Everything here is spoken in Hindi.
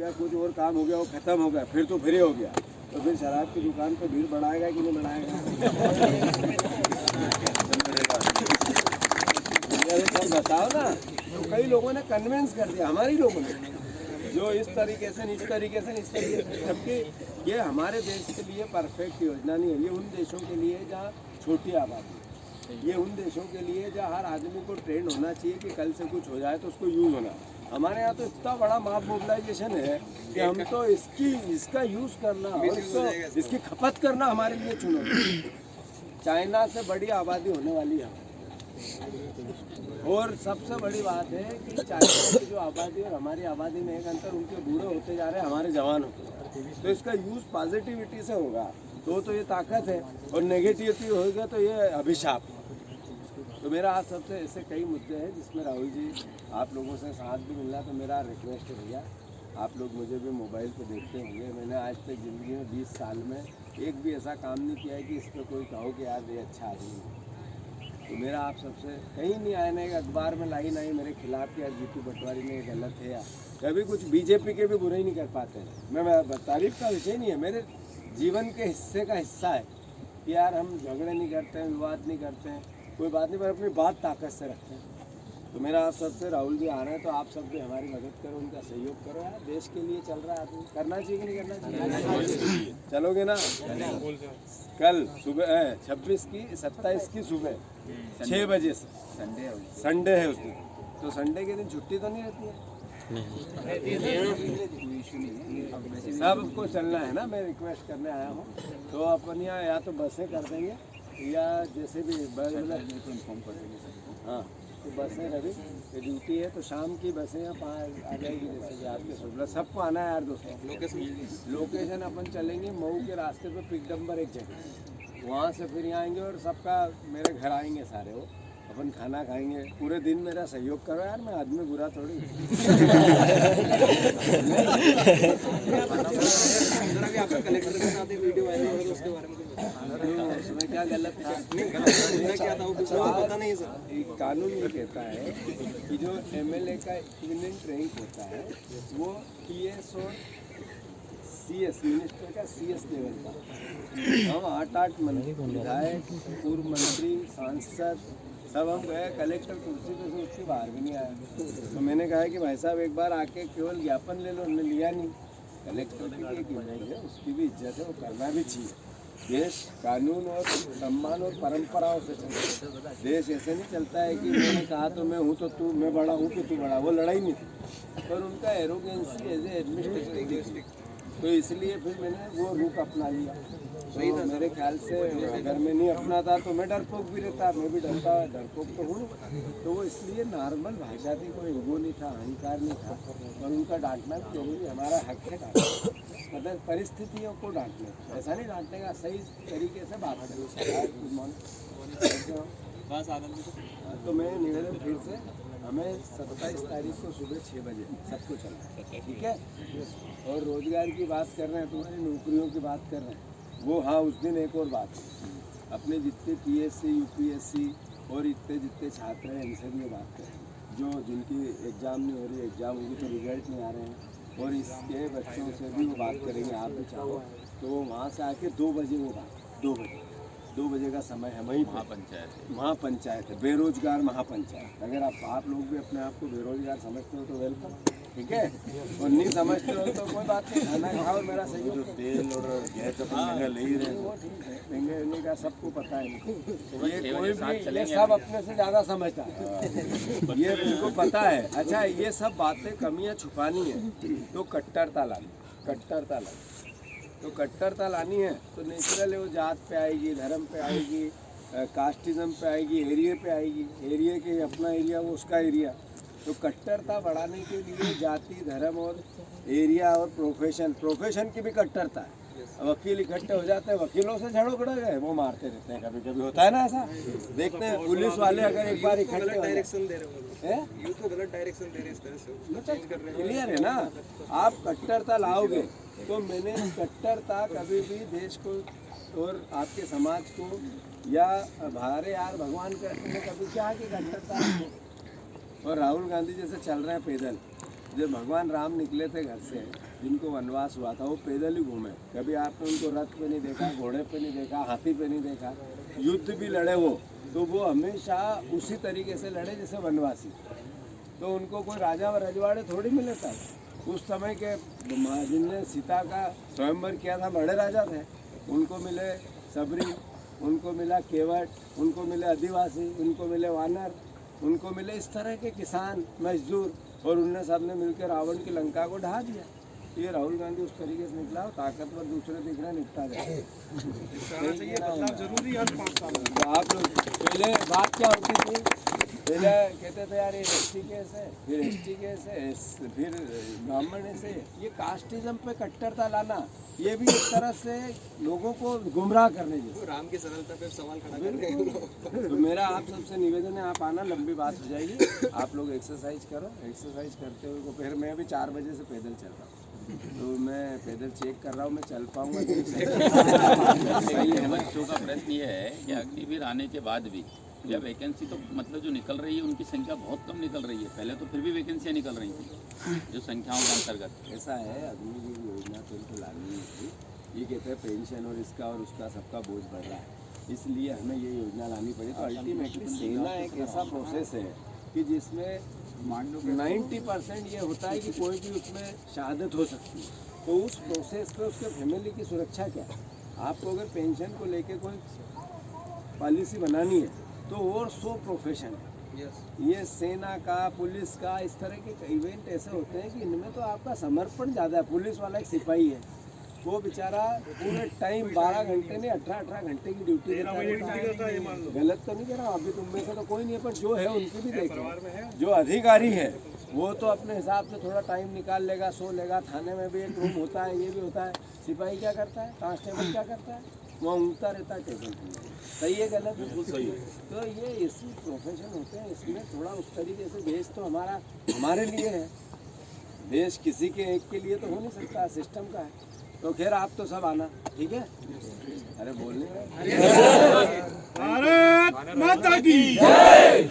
गया, कुछ और काम हो गया, वो खत्म हो गया, फिर तो फ्री हो गया, तो फिर शराब की दुकान पे भीड़ बढ़ाएगा कि नहीं बढ़ाएगा? सब बताओ ना। तो कई लोगों ने कन्विंस कर दिया, हमारे लोगों ने, जो इस तरीके से इस तरीके से इस तरीके से, जबकि ये हमारे देश के लिए परफेक्ट योजना नहीं है। ये उन देशों के लिए जहाँ छोटी आबादी है, ये उन देशों के लिए जहाँ हर आदमी को ट्रेंड होना चाहिए कि कल से कुछ हो जाए तो उसको यूज़ होना। हमारे यहाँ तो इतना बड़ा मास मोबिलाइजेशन है कि हम तो इसका यूज़ करना और इसकी खपत करना हमारे लिए चुनौती। चाइना से बड़ी आबादी होने वाली है, और सबसे बड़ी बात है कि चाइना की जो आबादी और हमारी आबादी में एक अंतर, उनके बूढ़े होते जा रहे हैं, हमारे जवान होते जा रहे हैं। तो इसका यूज़ पॉजिटिविटी से होगा तो ये ताकत है, और नेगेटिविटी होगा तो ये अभिशाप। तो मेरा आज सबसे ऐसे कई मुद्दे हैं जिसमें राहुल जी आप लोगों से साथ भी मिलना, तो मेरा रिक्वेस्ट है भैया, आप लोग मुझे भी मोबाइल पे देखते होंगे, मैंने आज तक ज़िंदगी में 20 साल में एक भी ऐसा काम नहीं किया है कि इस पर कोई कहो कि यार ये अच्छा आदमी है। तो मेरा आप सबसे कहीं नहीं आया, ना एक अखबार में लाइन आई मेरे खिलाफ कि यार जीतू पटवारी ने गलत है, या कभी कुछ बीजेपी के भी बुरे ही नहीं कर पाते हैं। मैं तारीफ का विषय नहीं है, मेरे जीवन के हिस्से का हिस्सा है कि यार हम झगड़े नहीं करते हैं, विवाद नहीं करते हैं, कोई बात नहीं, पर अपनी बात ताकत से रखते हैं। तो मेरा आप सबसे, राहुल जी आ रहे हैं तो आप सब भी हमारी मदद करो, उनका सहयोग करो। यार देश के लिए चल रहा है आदमी, करना चाहिए कि नहीं करना चाहिए? चलोगे ना? कल सुबह 26 की 27 की सुबह 6 बजे से संडे है उस दिन, तो संडे के दिन छुट्टी तो नहीं रहती है? सबको चलना है ना, मैं रिक्वेस्ट करने आया हूँ। तो अपन यहाँ या तो बसें कर देंगे या जैसे भी इन्फॉर्म कर देंगे। हाँ, तो बसें रवि ड्यूटी है तो शाम की बसें यहाँ आ जाएगी, जैसे कि आपके सुबह सबको आना है यार दोस्तों। लोकेशन अपन चलेंगे मऊ के रास्ते पे, पिक नंबर 1 जगह, वहाँ से फिर यहाँ आएंगे और सबका मेरे घर आएंगे सारे, वो अपन खाना खाएंगे। पूरे दिन मेरा सहयोग करो यार, मैं आदमी बुरा थोड़ी। कलेक्टर के साथ वीडियो वायरल हो रहा था, उसके बारे में उसमें क्या गलत था? क्या था वो पता नहीं सर। कानून ये कहता है कि जो एमएलए का इक्विवेलेंट रैंक होता है वो पीएस और सीएस, मिनिस्टर का सीएस लेवल का। हम 8 मंत्री, विधायक, पूर्व मंत्री, सांसद सब हम गए, कलेक्टर कुर्सी पे से उसके बाहर भी नहीं आया। तो मैंने कहा कि भाई साहब एक बार आके केवल ज्ञापन ले लो, हमने लिया नहीं। कलेक्टर की एक इमेज है, उसकी भी इज्जत है, वो करना भी चाहिए। देश कानून और सम्मान और परंपराओं से चलता है। देश ऐसे नहीं चलता है कि मैंने कहा तो मैं हूँ तो तू, मैं बड़ा हूँ कि तू बड़ा, वो लड़ाई नहीं थी। पर उनका एरोगेंसी एज ए एडमिनिस्ट्रेटिव, तो इसलिए फिर मैंने वो रूप अपना लिया। तो मेरे ख्याल से अगर मैं नहीं अपनाता तो मैं डरपोक भी रहता, मैं भी डरपोक तो हूँ। तो वो इसलिए नॉर्मल भाषा थी, कोई ईगो नहीं था, अहंकार नहीं था, और उनका डांटना भी जरूरी, हमारा हक है डांटना, मतलब परिस्थितियों को डांटने, ऐसा नहीं डांटने का, सही तरीके से बात करें। Good morning. तो मैं निवेदन फिर से, हमें 27 तारीख को सुबह 6 बजे सबको चलना है, ठीक है? और रोजगार की बात कर रहे हैं, तुम्हारी नौकरियों की बात कर रहे हैं, वो हाँ उस दिन एक और बात है, अपने जितने पीएससी, यूपीएससी और इतने जितने छात्र हैं इनसे भी ये बात करें, जो जिनकी एग्ज़ाम नहीं हो रही, एग्ज़ाम होगी तो रिजल्ट नहीं आ रहे हैं, और इसके बच्चों से भी वो बात करेंगे। आप भी चाहो तो वहाँ से आके 2 बजे वो बात, 2 बजे का समय है, वहीं महापंचायत है, बेरोजगार महापंचायत। अगर आप लोग भी अपने आप को बेरोजगार समझते हो तो वेलकम, ठीक है? और नहीं समझते हो तो कोई बात नहीं, खाना खाओ और मेरा सहयोग। जो तेल और गैस महंगा ले ही रहे, वो ठीक है, महंगे का सबको पता है। ये कोई भी, ये सब अपने से ज़्यादा समझता है, ये उनको पता है। अच्छा, ये सब बातें कमियाँ छुपानी है तो कट्टरता लानी, तो कट्टरता लानी है तो नेचुरल है, वो जात पे आएगी, धर्म पे आएगी, कास्टिज्म पे आएगी, एरिया पे आएगी, एरिया के अपना एरिया वो उसका एरिया। तो कट्टरता बढ़ाने के लिए जाति, धर्म और एरिया और प्रोफेशन की भी कट्टरता है। वकील इकट्ठे हो जाते हैं, वकीलों से झगड़ गए, वो मारते रहते हैं, कभी कभी होता है ना ऐसा, देखते हैं। पुलिस वाले अगर एक बार इकट्ठे डायरेक्शन दे रहे हैं, ये तो गलत डायरेक्शन दे रहे हैं, इस तरह से क्लियर है ना? आप कट्टरता लाओगे तो मैंने कट्टरता कभी भी देश को और आपके समाज को या भारे यार भगवान कृष्ण ने कभी क्या कि कट्टरता। और राहुल गांधी जैसे चल रहे हैं पैदल, जब भगवान राम निकले थे घर से, जिनको वनवास हुआ था, वो पैदल ही घूमे। कभी आपने उनको रथ पे नहीं देखा, घोड़े पे नहीं देखा, हाथी पे नहीं देखा। युद्ध भी लड़े तो वो हमेशा उसी तरीके से लड़े जैसे वनवासी। तो उनको कोई राजा व रजवाड़े थोड़ी मिले था। उस समय के जिनने सीता का स्वयंवर किया था बड़े राजा थे, उनको मिले सबरी, उनको मिला केवट, उनको मिले आदिवासी, उनको मिले वानर, उनको मिले इस तरह के किसान मजदूर, और उनने सबने मिलकर रावण की लंका को ढहा दिया। ये राहुल गांधी उस तरीके से निकला, ताकतवर दूसरे दिख रहे निपटा जाए। जरूरी हर 5 साल तो आप लोग पहले बात क्या होती थी, पहले कहते थे यार ये एसटी केस है, फिर एसटी केस है, फिर ब्राह्मण ऐसे। ये कास्टिज्म पे कट्टरता लाना, ये भी एक तरह से लोगों को गुमराह करने जैसे। राम की सरलता पे सवाल खड़ा कर रहे हैं। तो मेरा आप सबसे निवेदन है, आप आना, लंबी बात हो जाएगी। आप लोग एक्सरसाइज करो, एक्सरसाइज करते हुए को फिर मैं भी 4 बजे से पैदल चल रहा हूँ, तो मैं पैदल चेक कर रहा हूँ मैं चल पाऊँगा। हेमंत शो का प्रश्न ये है कि अग्निवीर आने के बाद भी या वैकेंसी तो मतलब जो निकल रही है उनकी संख्या बहुत कम निकल रही है। पहले तो फिर भी वैकेंसियाँ निकल रही थी जो संख्याओं के अंतर्गत। ऐसा है, अग्निवीर योजना तो इनको लागू नहीं थी। ये कहते हैं पेंशन और इसका और उसका सबका बोझ बढ़ रहा है, इसलिए हमें ये योजना लानी पड़ी। तो अल्टीमेटली सेना एक ऐसा प्रोसेस है कि जिसमें 90% ये होता है कि कोई भी उसमें शहादत हो सकती है। तो उस प्रोसेस पे उसके फैमिली की सुरक्षा क्या है? आपको अगर पेंशन को लेके कोई पॉलिसी बनानी है तो और 100 प्रोफेशन है। ये सेना का, पुलिस का, इस तरह के इवेंट ऐसे होते हैं कि इनमें तो आपका समर्पण ज़्यादा है। पुलिस वाला एक सिपाही है, वो बेचारा पूरे टाइम 12 घंटे नहीं 18 घंटे की ड्यूटी देता है। गलत तो नहीं कह रहा हूँ, अभी तुम में से तो कोई नहीं है, पर जो है उनकी भी देखें। जो अधिकारी है वो तो अपने हिसाब से थोड़ा टाइम निकाल लेगा, सो लेगा। थाने में भी एक रूम होता है, ये भी होता है। सिपाही क्या करता है, कांस्टेबल क्या करता है, वहाँ ऊँगता रहता है टेबल पर। सही है गलत? बिल्कुल सही है। तो ये ऐसी प्रोफेशन होते हैं, इसमें थोड़ा उस तरीके से देश तो हमारे लिए है, देश किसी के एक के लिए तो हो नहीं सकता, सिस्टम का है। तो खैर आप तो सब आना, ठीक है? अरे बोलने भारत माता की जय।